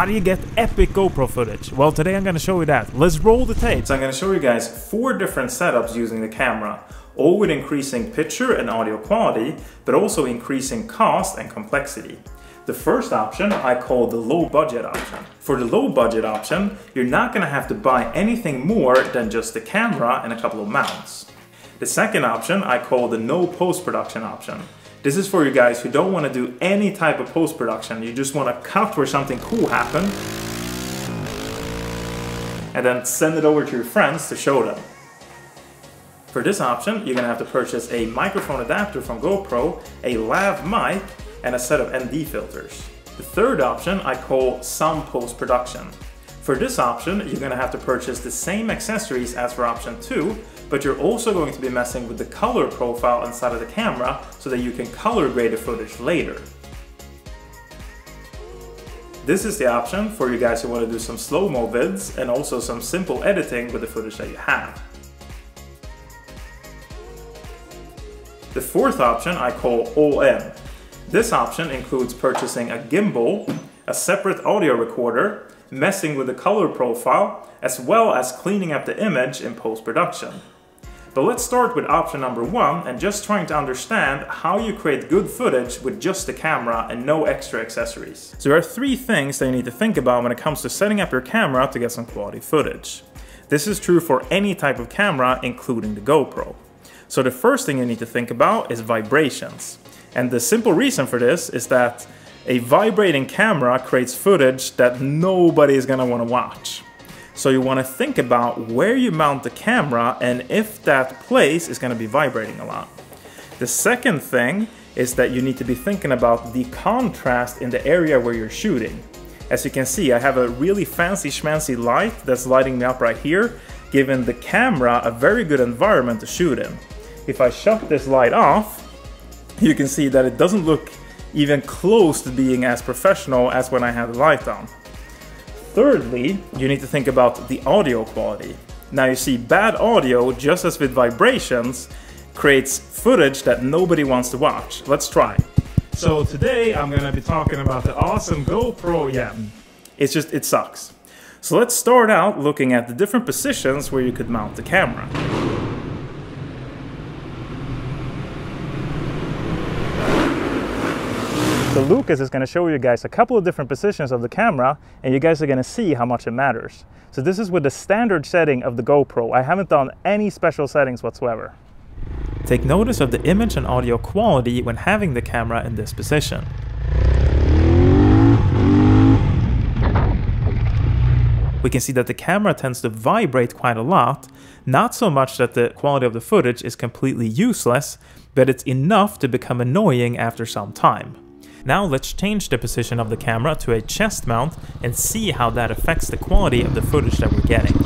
How do you get epic GoPro footage? Well, today I'm going to show you that. Let's roll the tape. So I'm going to show you guys 4 different setups using the camera, all with increasing picture and audio quality, but also increasing cost and complexity. The first option I call the low budget option. For the low budget option, you're not going to have to buy anything more than just the camera and a couple of mounts. The second option I call the no post-production option. This is for you guys who don't want to do any type of post-production. You just want to cut where something cool happened and then send it over to your friends to show them. For this option, you're going to have to purchase a microphone adapter from GoPro, a lav mic, and a set of ND filters. The third option I call some post-production. For this option, you're going to have to purchase the same accessories as for option 2, but you're also going to be messing with the color profile inside of the camera so that you can color grade the footage later. This is the option for you guys who want to do some slow-mo vids and also some simple editing with the footage that you have. The fourth option I call all in. This option includes purchasing a gimbal, a separate audio recorder, messing with the color profile, as well as cleaning up the image in post-production. But let's start with option number 1 and just trying to understand how you create good footage with just the camera and no extra accessories. So there are 3 things that you need to think about when it comes to setting up your camera to get some quality footage. This is true for any type of camera, including the GoPro. So the first thing you need to think about is vibrations. And the simple reason for this is that a vibrating camera creates footage that nobody is going to want to watch. So you want to think about where you mount the camera and if that place is going to be vibrating a lot. The second thing is that you need to be thinking about the contrast in the area where you're shooting. As you can see, I have a really fancy schmancy light that's lighting me up right here, giving the camera a very good environment to shoot in. If I shut this light off, you can see that it doesn't look even close to being as professional as when I had the light on. Thirdly, you need to think about the audio quality. Now you see, bad audio, just as with vibrations, creates footage that nobody wants to watch. Let's try. So today I'm going to be talking about the awesome GoPro. Yeah, it sucks. So let's start out looking at the different positions where you could mount the camera. So Lucas is going to show you guys a couple of different positions of the camera, and you guys are going to see how much it matters. So this is with the standard setting of the GoPro. I haven't done any special settings whatsoever. Take notice of the image and audio quality when having the camera in this position. We can see that the camera tends to vibrate quite a lot, not so much that the quality of the footage is completely useless, but it's enough to become annoying after some time. Now let's change the position of the camera to a chest mount and see how that affects the quality of the footage that we're getting.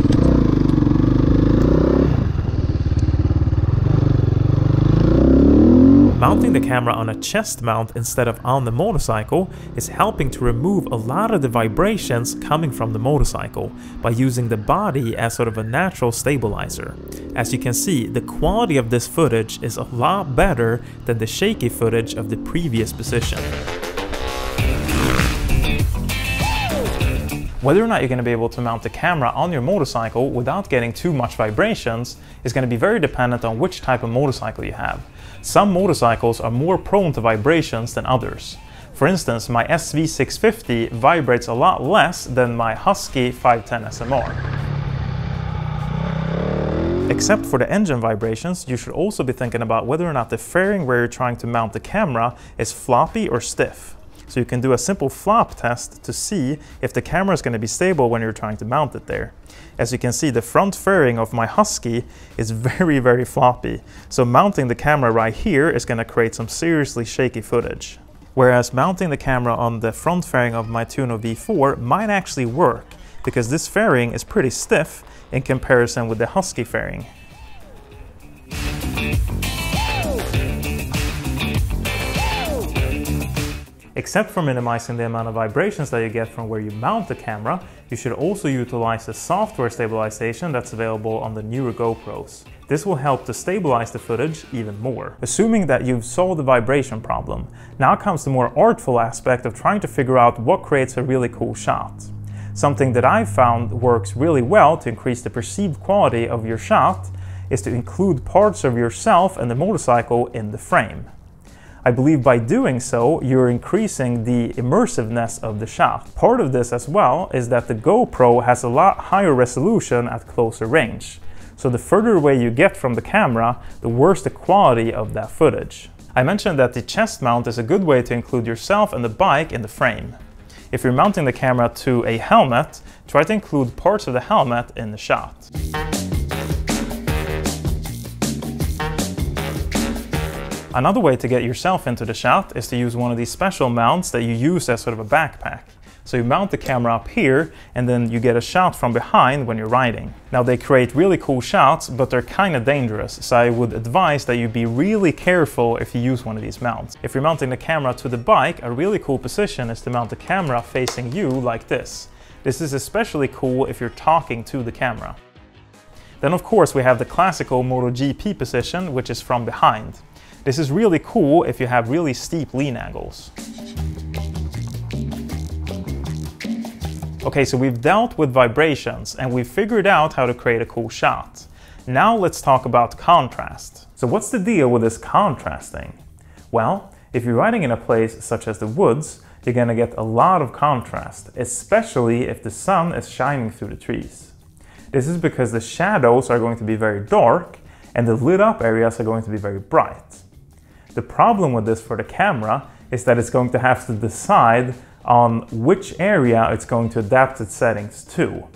Mounting the camera on a chest mount instead of on the motorcycle is helping to remove a lot of the vibrations coming from the motorcycle by using the body as sort of a natural stabilizer. As you can see, the quality of this footage is a lot better than the shaky footage of the previous position. Whether or not you're going to be able to mount the camera on your motorcycle without getting too much vibrations is going to be very dependent on which type of motorcycle you have. Some motorcycles are more prone to vibrations than others. For instance, my SV650 vibrates a lot less than my Husky 510 SMR. Except for the engine vibrations, you should also be thinking about whether or not the fairing where you're trying to mount the camera is floppy or stiff. So you can do a simple flop test to see if the camera is going to be stable when you're trying to mount it there. As you can see, the front fairing of my Husky is very floppy. So mounting the camera right here is going to create some seriously shaky footage. Whereas mounting the camera on the front fairing of my Tuno V4 might actually work, because this fairing is pretty stiff in comparison with the Husky fairing. Except for minimizing the amount of vibrations that you get from where you mount the camera, you should also utilize the software stabilization that's available on the newer GoPros. This will help to stabilize the footage even more. Assuming that you've solved the vibration problem, now comes the more artful aspect of trying to figure out what creates a really cool shot. Something that I've found works really well to increase the perceived quality of your shot is to include parts of yourself and the motorcycle in the frame. I believe by doing so, you're increasing the immersiveness of the shot. Part of this as well is that the GoPro has a lot higher resolution at closer range. So the further away you get from the camera, the worse the quality of that footage. I mentioned that the chest mount is a good way to include yourself and the bike in the frame. If you're mounting the camera to a helmet, try to include parts of the helmet in the shot. Another way to get yourself into the shot is to use one of these special mounts that you use as sort of a backpack. So you mount the camera up here and then you get a shot from behind when you're riding. Now they create really cool shots, but they're kind of dangerous, so I would advise that you be really careful if you use one of these mounts. If you're mounting the camera to the bike, a really cool position is to mount the camera facing you like this. This is especially cool if you're talking to the camera. Then of course we have the classical MotoGP position, which is from behind. This is really cool if you have really steep lean angles. Okay, so we've dealt with vibrations and we've figured out how to create a cool shot. Now let's talk about contrast. So what's the deal with this contrast thing? Well, if you're riding in a place such as the woods, you're gonna get a lot of contrast, especially if the sun is shining through the trees. This is because the shadows are going to be very dark and the lit up areas are going to be very bright. The problem with this for the camera is that it's going to have to decide on which area it's going to adapt its settings to.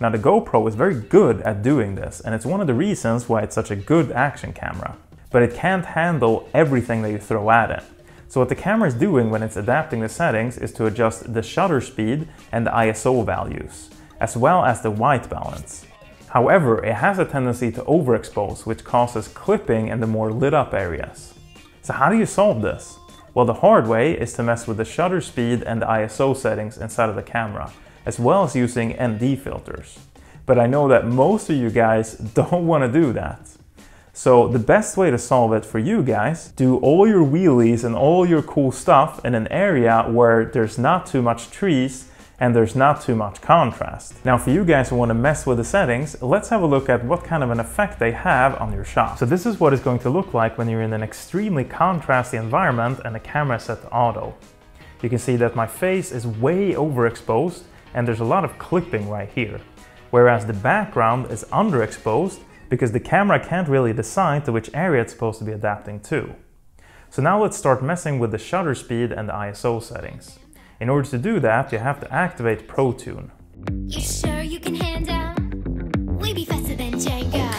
Now the GoPro is very good at doing this, and it's one of the reasons why it's such a good action camera. But it can't handle everything that you throw at it. So what the camera is doing when it's adapting the settings is to adjust the shutter speed and the ISO values, as well as the white balance. However, it has a tendency to overexpose, which causes clipping in the more lit up areas. So how do you solve this? Well, the hard way is to mess with the shutter speed and the ISO settings inside of the camera, as well as using ND filters. But I know that most of you guys don't want to do that. So the best way to solve it for you guys, do all your wheelies and all your cool stuff in an area where there's not too much trees and there's not too much contrast. Now for you guys who want to mess with the settings, let's have a look at what kind of an effect they have on your shot. So this is what it's going to look like when you're in an extremely contrasty environment and the camera is set to auto. You can see that my face is way overexposed and there's a lot of clipping right here. Whereas the background is underexposed because the camera can't really decide to which area it's supposed to be adapting to. So now let's start messing with the shutter speed and the ISO settings. In order to do that, you have to activate Pro Tune. You sure you can handle? We be faster than Django.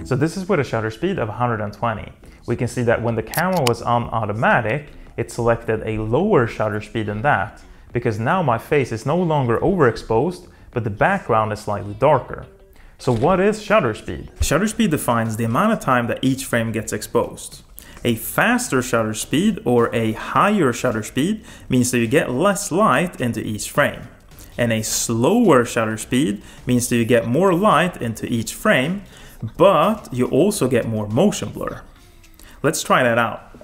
So this is with a shutter speed of 120. We can see that when the camera was on automatic, it selected a lower shutter speed than that, because now my face is no longer overexposed, but the background is slightly darker. So what is shutter speed? Shutter speed defines the amount of time that each frame gets exposed. A faster shutter speed or a higher shutter speed means that you get less light into each frame. And a slower shutter speed means that you get more light into each frame, but you also get more motion blur. Let's try that out.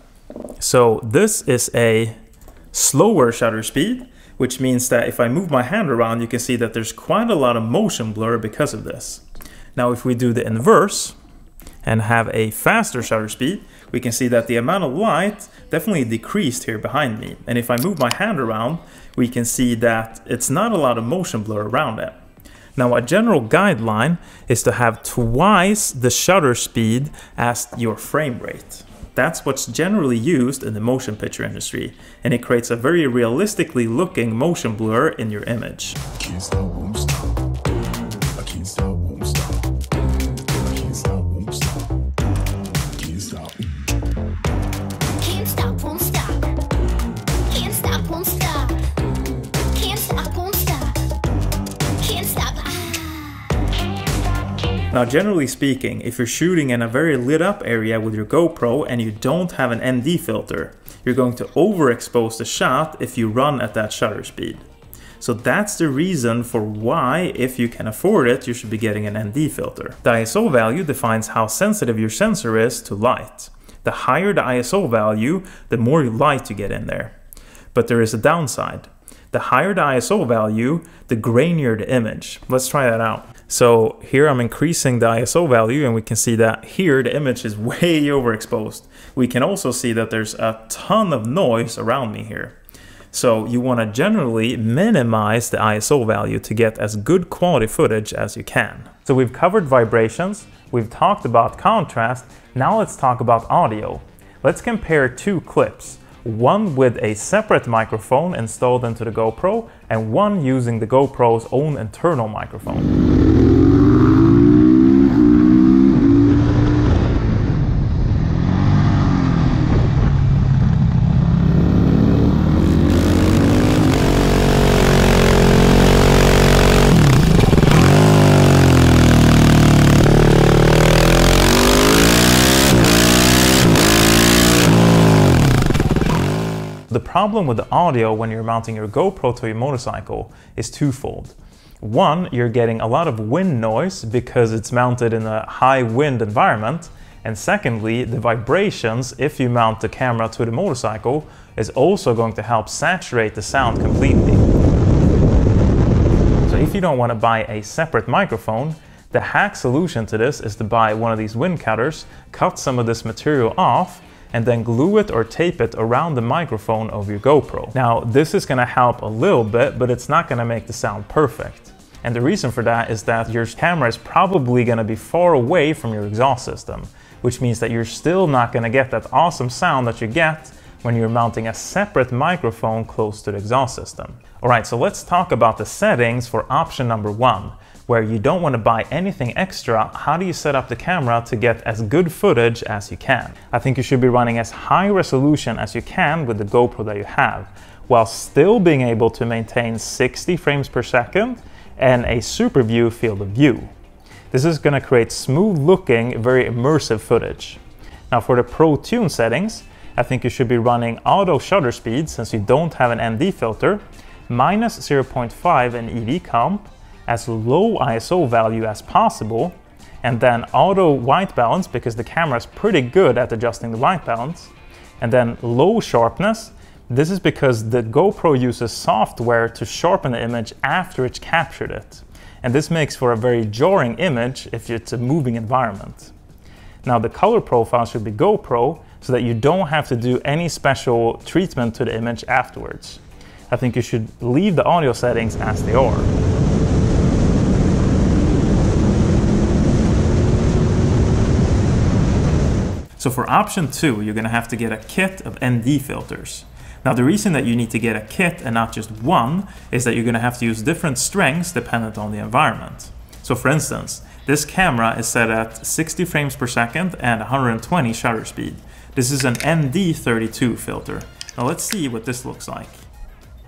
So this is a slower shutter speed, which means that if I move my hand around, you can see that there's quite a lot of motion blur because of this. Now if we do the inverse and have a faster shutter speed, we can see that the amount of light definitely decreased here behind me. And if I move my hand around, we can see that it's not a lot of motion blur around it. Now a general guideline is to have twice the shutter speed as your frame rate. That's what's generally used in the motion picture industry, and it creates a very realistically looking motion blur in your image. Can't stop, won't stop. I can't stop, won't stop. I can't stop, won't stop. Can't stop. Can't stop, won't stop. Can't stop, won't stop. Can't stop, won't stop. Can't stop. Now, generally speaking, if you're shooting in a very lit up area with your GoPro and you don't have an ND filter, you're going to overexpose the shot if you run at that shutter speed. So that's the reason for why, if you can afford it, you should be getting an ND filter. The ISO value defines how sensitive your sensor is to light. The higher the ISO value, the more light you get in there. But there is a downside. The higher the ISO value, the grainier the image. Let's try that out. So here I'm increasing the ISO value, and we can see that here the image is way overexposed. We can also see that there's a ton of noise around me here. So you want to generally minimize the ISO value to get as good quality footage as you can. So we've covered vibrations, we've talked about contrast, now let's talk about audio. Let's compare two clips. One with a separate microphone installed into the GoPro, and one using the GoPro's own internal microphone. The problem with the audio when you're mounting your GoPro to your motorcycle is twofold. One, you're getting a lot of wind noise because it's mounted in a high wind environment. And secondly, the vibrations, if you mount the camera to the motorcycle, is also going to help saturate the sound completely. So if you don't want to buy a separate microphone, the hack solution to this is to buy one of these wind cutters, cut some of this material off, and then glue it or tape it around the microphone of your GoPro. Now, this is going to help a little bit, but it's not going to make the sound perfect. And the reason for that is that your camera is probably going to be far away from your exhaust system, which means that you're still not going to get that awesome sound that you get when you're mounting a separate microphone close to the exhaust system. Alright, so let's talk about the settings for option number 1, where you don't want to buy anything extra. How do you set up the camera to get as good footage as you can? I think you should be running as high resolution as you can with the GoPro that you have, while still being able to maintain 60 frames per second and a super view field of view. This is going to create smooth looking, very immersive footage. Now for the Pro Tune settings, I think you should be running auto shutter speed since you don't have an ND filter, minus 0.5 in EV comp, as low ISO value as possible, and then auto white balance because the camera is pretty good at adjusting the white balance, and then low sharpness. This is because the GoPro uses software to sharpen the image after it's captured it. And this makes for a very jarring image if it's a moving environment. Now the color profile should be GoPro so that you don't have to do any special treatment to the image afterwards. I think you should leave the audio settings as they are. So for option 2, you're going to have to get a kit of ND filters. Now the reason that you need to get a kit and not just one is that you're going to have to use different strengths dependent on the environment. So for instance, this camera is set at 60 frames per second and 120 shutter speed. This is an ND32 filter. Now let's see what this looks like.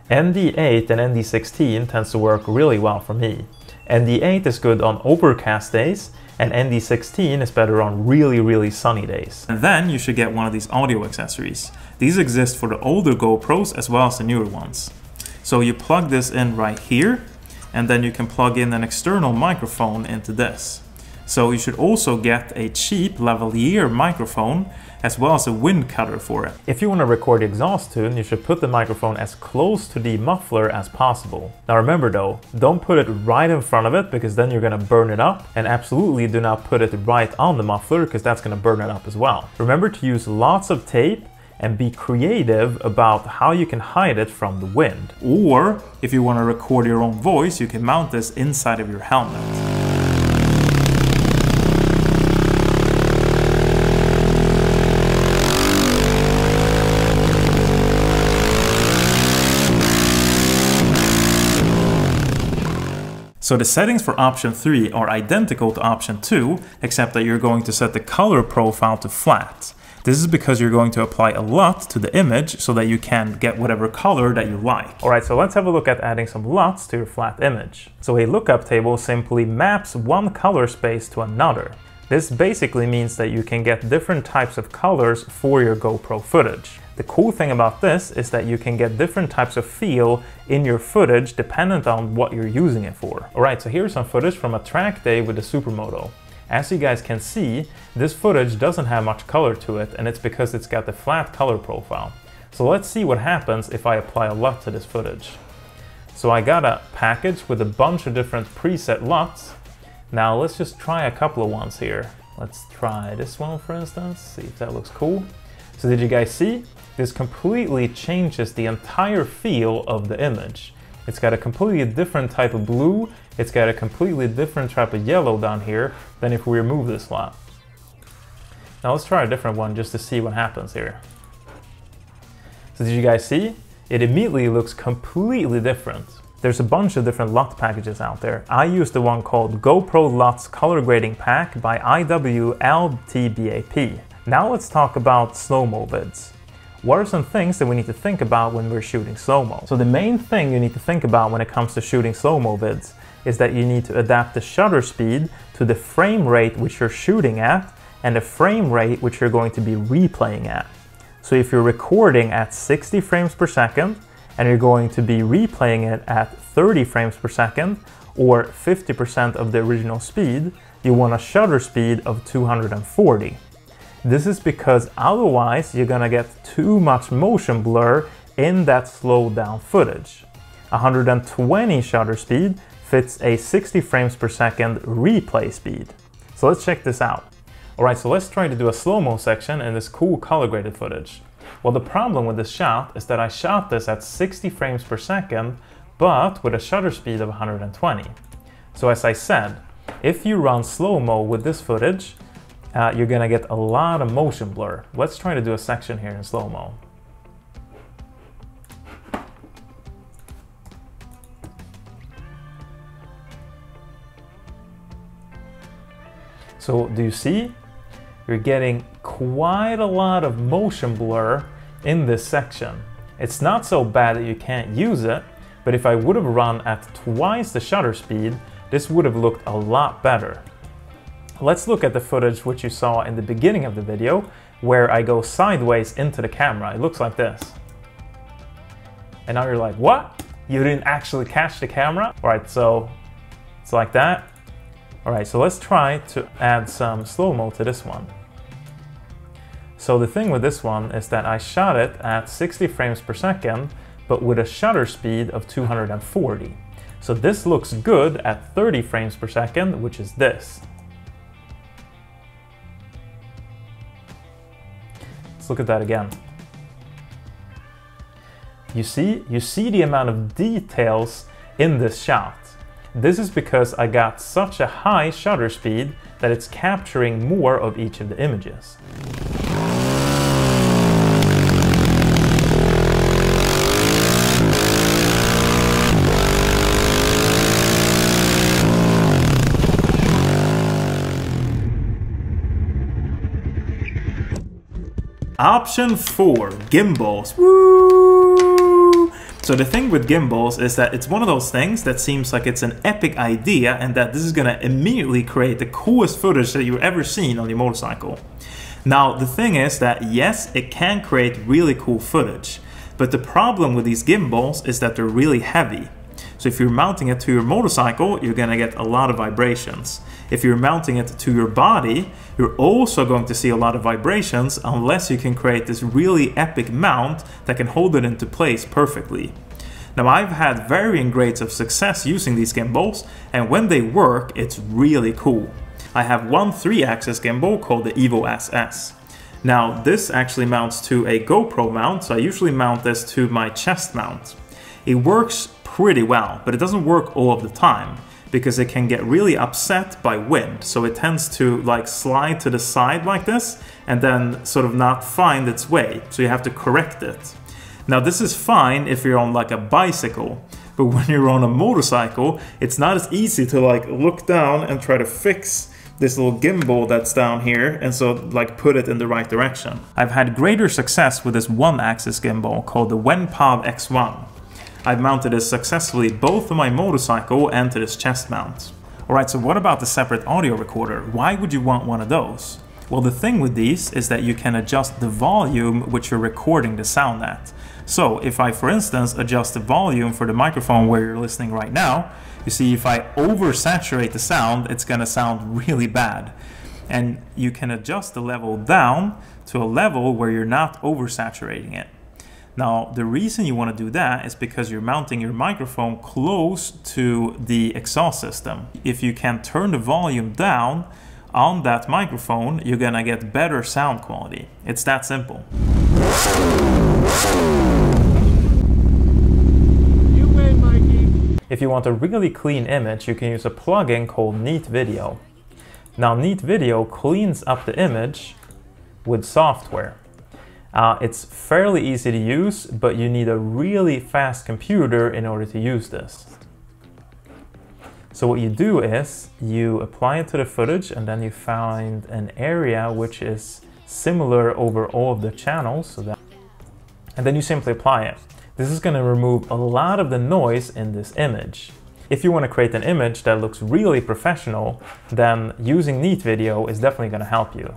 ND8 and ND16 tends to work really well for me. ND8 is good on overcast days, and ND16 is better on really sunny days. And then you should get one of these audio accessories. These exist for the older GoPros as well as the newer ones. So you plug this in right here, and then you can plug in an external microphone into this. So you should also get a cheap lavalier microphone as well as a wind cutter for it. If you want to record the exhaust tune, you should put the microphone as close to the muffler as possible. Now remember though, don't put it right in front of it because then you're going to burn it up, and absolutely do not put it right on the muffler because that's going to burn it up as well. Remember to use lots of tape and be creative about how you can hide it from the wind. Or if you want to record your own voice, you can mount this inside of your helmet. So the settings for option 3 are identical to option 2, except that you're going to set the color profile to flat. This is because you're going to apply a LUT to the image so that you can get whatever color that you like. Alright, so let's have a look at adding some LUTs to your flat image. So a lookup table simply maps one color space to another. This basically means that you can get different types of colors for your GoPro footage. The cool thing about this is that you can get different types of feel in your footage dependent on what you're using it for. Alright, so here's some footage from a track day with the Supermoto. As you guys can see, this footage doesn't have much color to it, and it's because it's got the flat color profile. So let's see what happens if I apply a LUT to this footage. So I got a package with a bunch of different preset LUTs. Now let's just try a couple of ones here. Let's try this one, for instance, see if that looks cool. So did you guys see? This completely changes the entire feel of the image. It's got a completely different type of blue, it's got a completely different type of yellow down here than if we remove this LUT. Now let's try a different one just to see what happens here. So did you guys see? It immediately looks completely different. There's a bunch of different LUT packages out there. I use the one called GoPro LUTs Color Grading Pack by LUTs. Now let's talk about slow-mo vids. What are some things that we need to think about when we're shooting slow-mo? So the main thing you need to think about when it comes to shooting slow-mo vids is that you need to adapt the shutter speed to the frame rate which you're shooting at and the frame rate which you're going to be replaying at. So if you're recording at 60 frames per second and you're going to be replaying it at 30 frames per second or 50% of the original speed, you want a shutter speed of 240. This is because otherwise you're gonna get too much motion blur in that slowed down footage. 120 shutter speed fits a 60 frames per second replay speed. So let's check this out. Alright, so let's try to do a slow-mo section in this cool color graded footage. Well, the problem with this shot is that I shot this at 60 frames per second, but with a shutter speed of 120. So as I said, if you run slow-mo with this footage, you're gonna get a lot of motion blur. Let's try to do a section here in slow-mo. So do you see? You're getting quite a lot of motion blur in this section. It's not so bad that you can't use it, but if I would have run at twice the shutter speed, this would have looked a lot better. Let's look at the footage which you saw in the beginning of the video, where I go sideways into the camera. It looks like this. And now you're like, what? You didn't actually catch the camera? All right, so it's like that. All right, so let's try to add some slow-mo to this one. So the thing with this one is that I shot it at 60 frames per second, but with a shutter speed of 240. So this looks good at 30 frames per second, which is this. Let's look at that again. You see the amount of details in this shot. This is because I got such a high shutter speed that it's capturing more of each of the images. Option 4, gimbals. Woo! So the thing with gimbals is that it's one of those things that seems like it's an epic idea and that this is gonna immediately create the coolest footage that you've ever seen on your motorcycle. Now the thing is that yes, it can create really cool footage, but the problem with these gimbals is that they're really heavy. So if you're mounting it to your motorcycle, you're gonna get a lot of vibrations. If you're mounting it to your body, you're also going to see a lot of vibrations unless you can create this really epic mount that can hold it into place perfectly. Now I've had varying grades of success using these gimbals, and when they work, it's really cool. I have one 3-axis gimbal called the Evo SS. Now this actually mounts to a GoPro mount, so I usually mount this to my chest mount. It works pretty well, but it doesn't work all of the time because it can get really upset by wind. So it tends to like slide to the side like this and then sort of not find its way. So you have to correct it. Now this is fine if you're on like a bicycle, but when you're on a motorcycle, it's not as easy to like look down and try to fix this little gimbal that's down here, and so like put it in the right direction. I've had greater success with this one-axis gimbal called the Wenpov X1. I've mounted this successfully both to my motorcycle and to this chest mount. Alright, so what about the separate audio recorder? Why would you want one of those? Well, the thing with these is that you can adjust the volume which you're recording the sound at. So if I, for instance, adjust the volume for the microphone where you're listening right now, you see if I oversaturate the sound, it's gonna sound really bad. And you can adjust the level down to a level where you're not oversaturating it. Now, the reason you want to do that is because you're mounting your microphone close to the exhaust system. If you can turn the volume down on that microphone, you're gonna get better sound quality. It's that simple. You win, Mikey. If you want a really clean image, you can use a plugin called Neat Video. Now, Neat Video cleans up the image with software. It's fairly easy to use, but you need a really fast computer in order to use this. So what you do is you apply it to the footage, and then you find an area which is similar over all of the channels, and then you simply apply it. This is going to remove a lot of the noise in this image. If you want to create an image that looks really professional, then using Neat Video is definitely going to help you.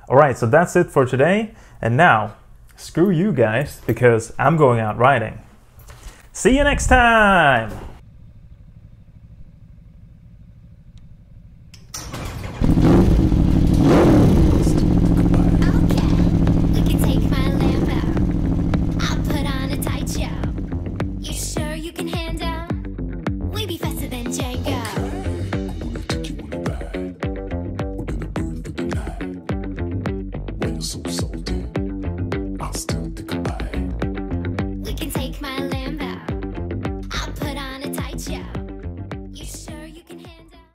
Alright, so that's it for today, and now, screw you guys, because I'm going out riding. See you next time!